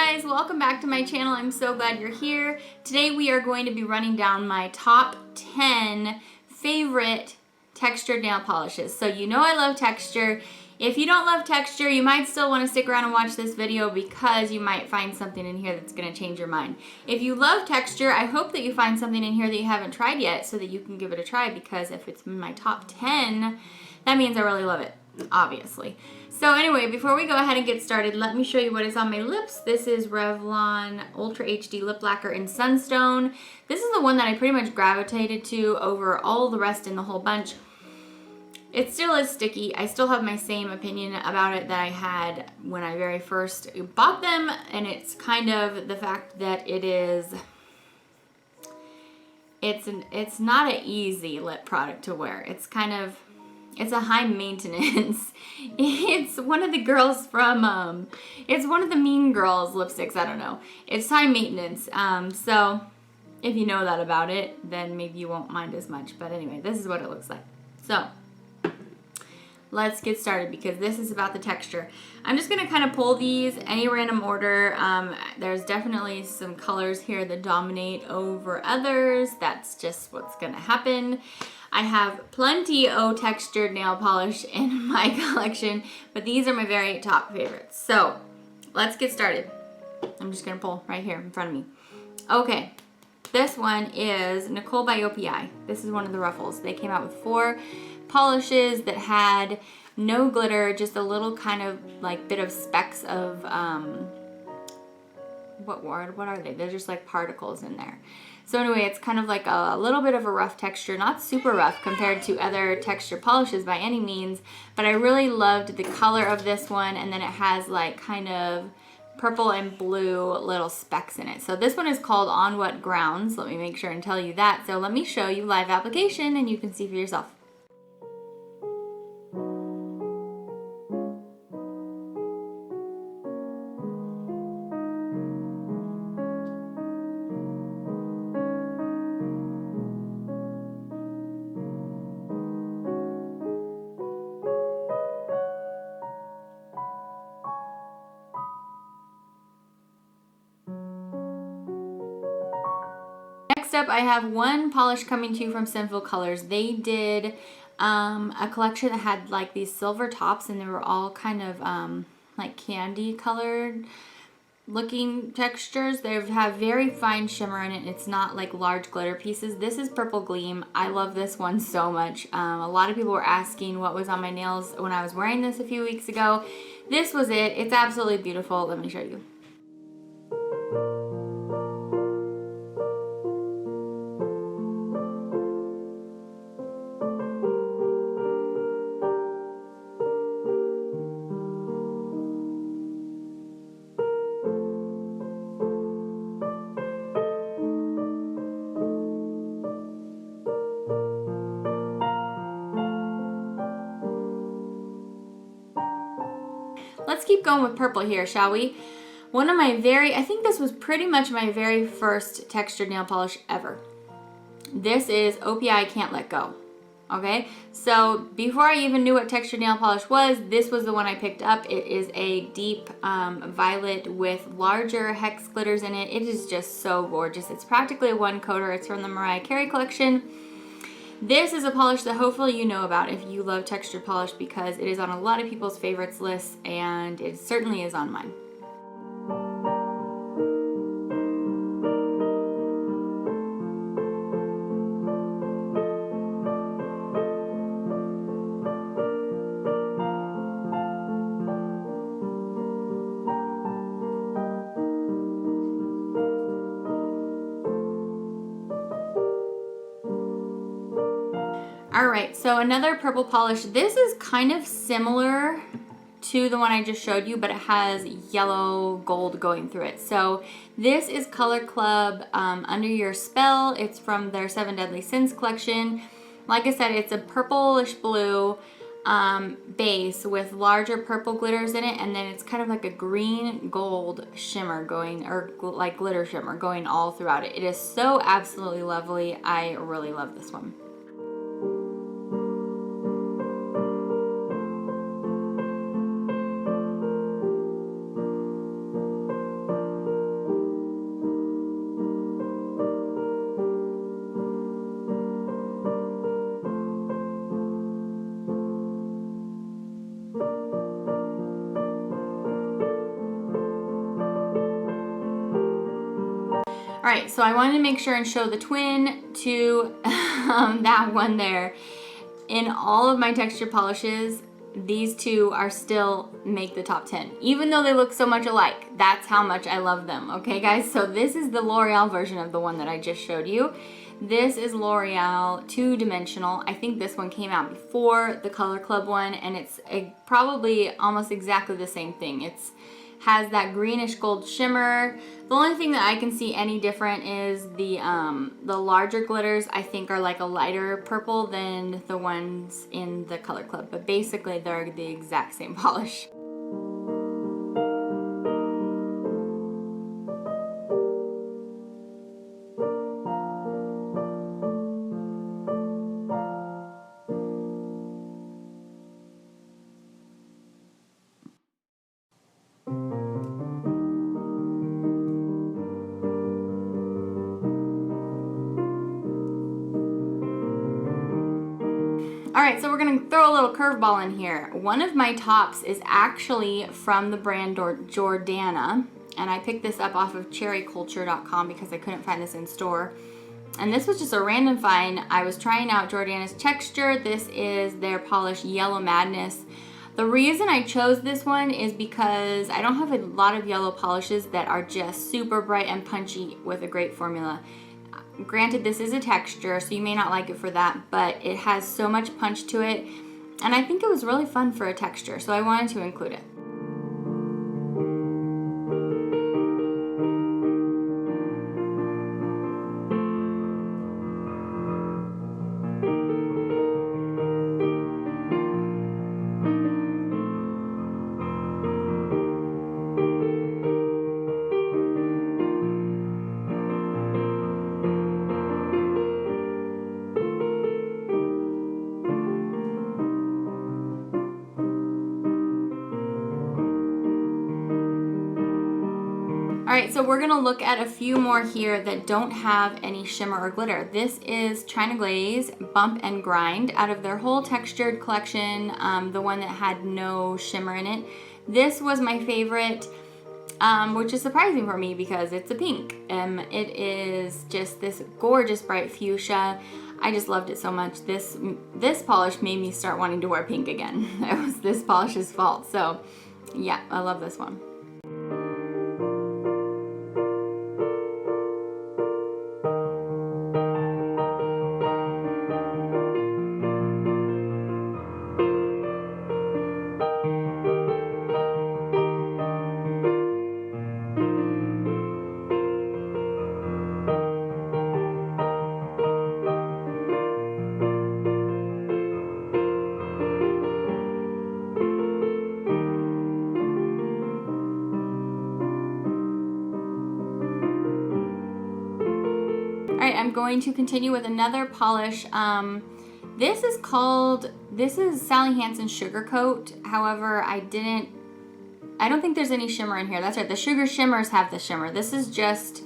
guys, welcome back to my channel. I'm so glad you're here. Today we are going to be running down my top 10 favorite textured nail polishes. So you know I love texture. If you don't love texture, you might still want to stick around and watch this video because you might find something in here that's going to change your mind. If you love texture, I hope that you find something in here that you haven't tried yet so that you can give it a try, because if it's in my top 10, that means I really love it, obviously. So anyway, before we go ahead and get started, let me show you what is on my lips. This is Revlon Ultra HD Lip Lacquer in Sunstone. This is the one that I pretty much gravitated to over all the rest in the whole bunch. It still is sticky. I still have my same opinion about it that I had when I very first bought them, and it's kind of the fact that it's not an easy lip product to wear. It's a high maintenance. It's one of the girls from, it's one of the Mean Girls lipsticks, I don't know. It's high maintenance, so if you know that about it, then maybe you won't mind as much. But anyway, this is what it looks like. So let's get started because this is about the texture. I'm just gonna kind of pull these any random order. There's definitely some colors here that dominate over others. That's just what's gonna happen. I have plenty of textured nail polish in my collection, but these are my very top favorites. So let's get started. I'm just gonna pull right here in front of me. Okay, this one is Nicole by OPI. This is one of the ruffles. They came out with 4 polishes that had no glitter, just a little kind of like bit of specks of, what are they? They're just like particles in there. So anyway, it's kind of like a little bit of a rough texture, not super rough compared to other texture polishes by any means, but I really loved the color of this one, and then it has like kind of purple and blue little specks in it. So this one is called On What Grounds. Let me make sure and tell you that. So let me show you live application and you can see for yourself. Next up, I have one polish coming to you from Sinful Colors. They did a collection that had like these silver tops, and they were all kind of like candy colored looking textures. They have very fine shimmer in it. It's not like large glitter pieces. This is Purple Gleam. I love this one so much. A lot of people were asking what was on my nails when I was wearing this a few weeks ago. This was it. It's absolutely beautiful. Let me show you. Let's keep going with purple here, shall we? One of my I think this was pretty much my very first textured nail polish ever. This is OPI Can't Let Go. Okay, so before I even knew what textured nail polish was, this was the one I picked up. It is a deep violet with larger hex glitters in it. It is just so gorgeous. It's practically a one coater. It's from the Mariah Carey collection. This is a polish that hopefully you know about if you love textured polish, because it is on a lot of people's favorites lists, and it certainly is on mine. Alright, so another purple polish. This is kind of similar to the one I just showed you, but it has yellow gold going through it. So this is Color Club Under Your Spell. It's from their 7 Deadly Sins collection. Like I said, it's a purplish blue base with larger purple glitters in it, and then it's kind of like a green gold shimmer going, or like glitter shimmer going all throughout it. It is so absolutely lovely. I really love this one. right, so I wanted to make sure and show the twin to that one there. In all of my texture polishes, these two are still make the top 10. Even though they look so much alike, that's how much I love them. Okay, guys? So this is the L'Oreal version of the one that I just showed you. This is L'Oreal 2-dimensional. I think this one came out before the Color Club one, and it's probably almost exactly the same thing. It's has that greenish gold shimmer. The only thing that I can see any different is the larger glitters, I think, are like a lighter purple than the ones in the Color Club, but basically they're the exact same polish. All right, so we're gonna throw a little curveball in here. One of my tops is actually from the brand Jordana, and I picked this up off of cherryculture.com because I couldn't find this in store. And this was just a random find. I was trying out Jordana's texture. This is their polish Yellow Madness. The reason I chose this one is because I don't have a lot of yellow polishes that are just super bright and punchy with a great formula. Granted, this is a texture, so you may not like it for that, but it has so much punch to it, and I think it was really fun for a texture, so I wanted to include it. All right, so we're gonna look at a few more here that don't have any shimmer or glitter. This is China Glaze Bump and Grind out of their whole textured collection, the one that had no shimmer in it. This was my favorite, which is surprising for me because it's a pink. It is just this gorgeous bright fuchsia. I just loved it so much. This polish made me start wanting to wear pink again. It was this polish's fault. So yeah, I love this one. Alright, I'm going to continue with another polish. This is Sally Hansen Sugar Coat. However, I don't think there's any shimmer in here. That's right, the Sugar Shimmers have the shimmer. This is just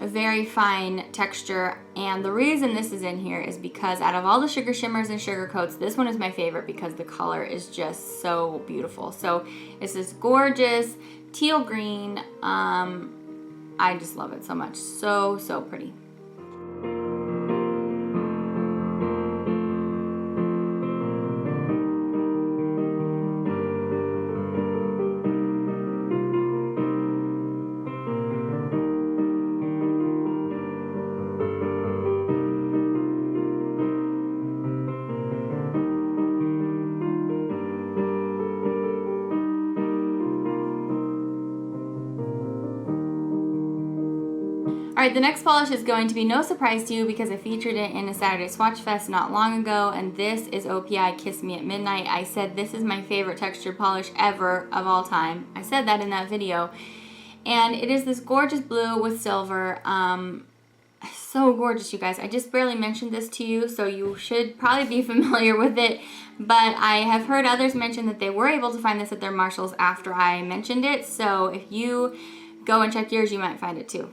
a very fine texture, and the reason this is in here is because out of all the Sugar Shimmers and Sugar Coats, this one is my favorite because the color is just so beautiful. So it's this gorgeous teal green. I just love it so much. So pretty. Alright, the next polish is going to be no surprise to you because I featured it in a Saturday Swatchfest not long ago, and this is OPI Kiss Me at Midnight. I said this is my favorite textured polish ever of all time. I said that in that video. And it is this gorgeous blue with silver. So gorgeous, you guys. I just barely mentioned this to you, so you should probably be familiar with it. But I have heard others mention that they were able to find this at their Marshalls after I mentioned it. So if you go and check yours, you might find it too.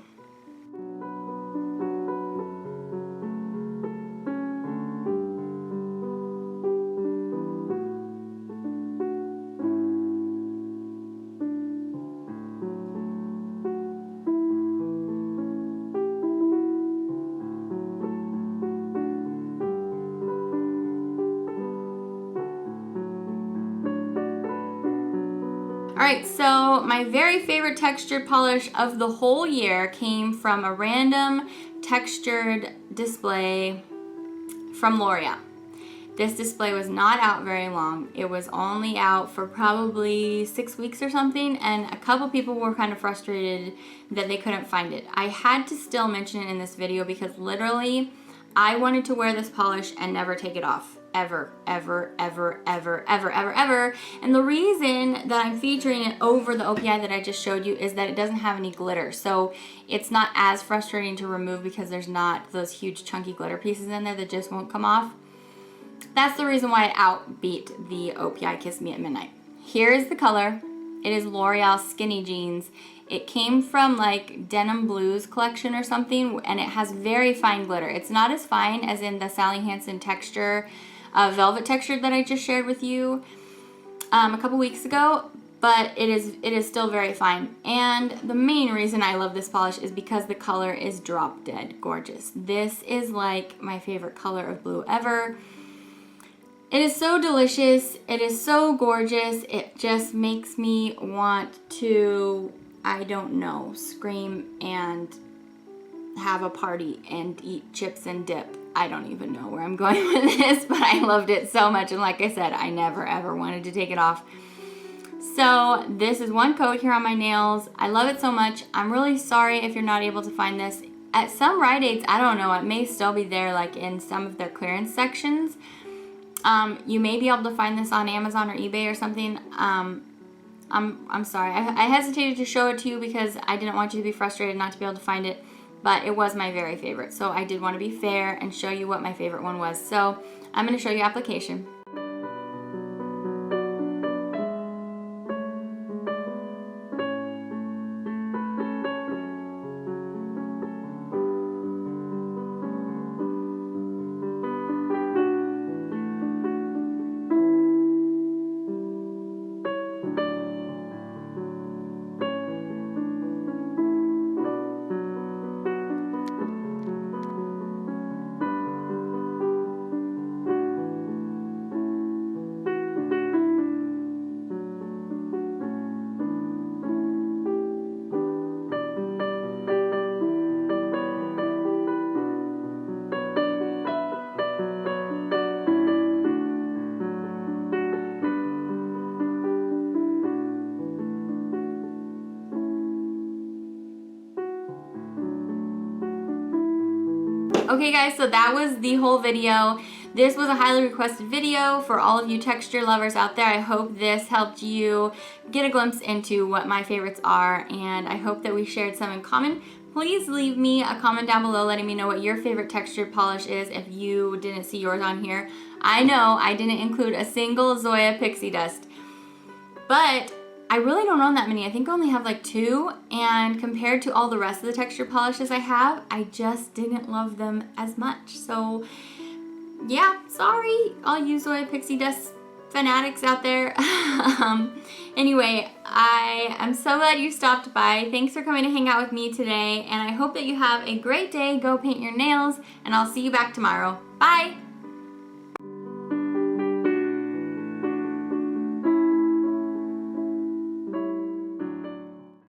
Alright, so my very favorite textured polish of the whole year came from a random textured display from L'Oreal. This display was not out very long. It was only out for probably 6 weeks or something, and a couple people were kind of frustrated that they couldn't find it. I had to still mention it in this video because literally I wanted to wear this polish and never take it off. Ever, ever, ever, ever, ever, ever, ever. And the reason that I'm featuring it over the OPI that I just showed you is that it doesn't have any glitter. So it's not as frustrating to remove because there's not those huge chunky glitter pieces in there that just won't come off. That's the reason why it outbeat the OPI Kiss Me at Midnight. Here is the color. It is L'Oreal Skinny Jeans. It came from like Denim Blues collection or something, and it has very fine glitter. It's not as fine as in the Sally Hansen texture, velvet texture that I just shared with you a couple weeks ago, but it is still very fine. And the main reason I love this polish is because the color is drop dead gorgeous. This is like my favorite color of blue ever. It is so delicious. It is so gorgeous. It just makes me want to, I don't know, scream and have a party and eat chips and dip. I don't even know where I'm going with this, but I loved it so much. And like I said, I never ever wanted to take it off. So this is one coat here on my nails. I love it so much. I'm really sorry if you're not able to find this. At some Rite Aids, I don't know, it may still be there like in some of their clearance sections. You may be able to find this on Amazon or eBay or something. I'm sorry. I hesitated to show it to you because I didn't want you to be frustrated not to be able to find it, but it was my very favorite. So I did want to be fair and show you what my favorite one was. So I'm going to show you application. Okay guys, so that was the whole video. This was a highly requested video for all of you texture lovers out there. I hope this helped you get a glimpse into what my favorites are, and I hope that we shared some in common. Please leave me a comment down below letting me know what your favorite textured polish is if you didn't see yours on here. I know I didn't include a single Zoya Pixie Dust, but I really don't own that many. I think I only have like 2, and compared to all the rest of the texture polishes I have, I just didn't love them as much. So yeah, sorry all you Zoya Pixie Dust fanatics out there. Anyway, I am so glad you stopped by. Thanks for coming to hang out with me today, and I hope that you have a great day. Go paint your nails, and I'll see you back tomorrow. Bye!